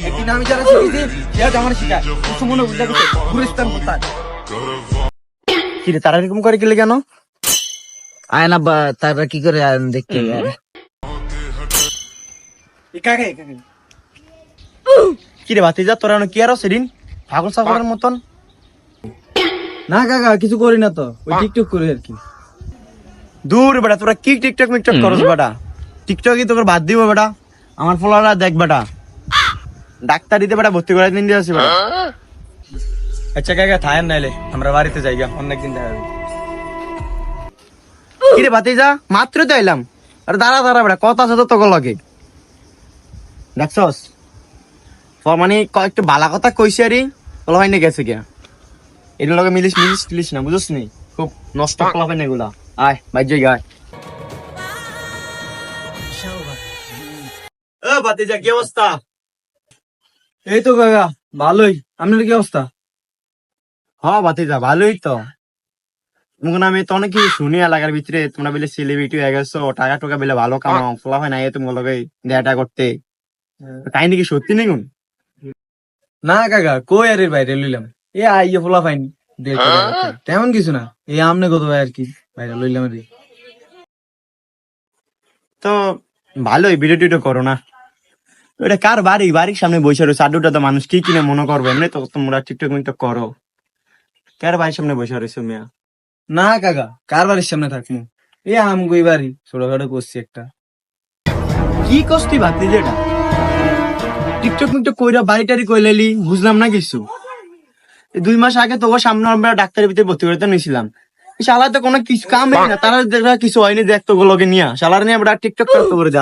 একদিন আমি যারা শিখেছি সেটা আমার শিখায় মনে বুঝতে গেছে গুলিস্তান কোথায় কি রে তারা এরকম করে গেলে কেন? আয় না তারা কি করে দেখতে একাকে একাকে কি রে ভাতিজা তোরা কি আরো সেদিন ঠাকুর সাগরের মতন? না কাকা কিছু করি না তো ওই টিকটক করি আর কি। দূর বেটা তোরা কি টিকটক মিকটক করস বেটা? টিকটকই তোকে বাদ দিব বেটা। আমার ফলোয়াররা দেখ বেটা, ডাক্তারিতে বেটা ভর্তি করে দিন দিয়েছি বেটা। আচ্ছা কাকা থায়েন নাইলে আমরা বাড়িতে যাই গা অনেকদিন দেখা যাবে। কি রে ভাতিজা মাত্র তো এলাম, আরে দাঁড়া দাঁড়া বেটা কথা আছে তো তোকে লগে দেখছস মানে কয়েকটা বালা কথা কইছি আরে বলা হয় না গেছে গিয়া এর লগে মিলিস মিলিস টিলিস না বুঝছ নি, খুব নষ্ট কলা হয় না এগুলা। আয় বাইর যাই আয়। ও ভাতিজা কি অবস্থা? এই তো কাকা ভালোই, আপনার কি অবস্থা? হ্যাঁ ভাতিজা ভালোই তো। মুখন আমি তো অনেক কিছু শুনি এলাকার ভিতরে তোমরা বলে সেলিব্রিটি হয়ে গেছো, টাকা টোকা বেলে ভালো কামাও, ফলা হয় না তোমার লগে দেখা করতে, তাই নাকি সত্যি নেই গুণ? না কাকা কই আর এর বাইরে লইলাম এ আইয়ে ফোলা ফাইন তেমন কিছু না, এই আমনে কত ভাই আর কি বাইরে লইলাম আর কি। তো ভালোই ভিডিও টিডিও করো না? ওটা কার বাড়ি? বাড়ির সামনে বসে রয়েছে আড্ডুটা, তো মানুষ কি কিনে মনে করবে এমনি তো তোমরা টিকটক মিকটক করো, কার বাড়ির সামনে বসে রয়েছে মিয়া? না কাকা কার বাড়ির সামনে থাকবো, এ আম গই বাড়ি ছোটখাটো করছি একটা। কি কষ্টি ভাবলি যেটা টিকটক মিকটক কইরা বাড়ি টাড়ি কইলালি বুঝলাম না কিছু। 2 মাস আগে তো সামনে আমরা ডাক্তারের ভিতরে ভর্তি করতে নিয়েছিলাম, শালা তো কোনো কিছু কামই না, তারা দেখা কিছু হয়নি দেখ তো গুলোকে নিয়ে শালার নিয়ে আমরা টিকটক করতে করে যা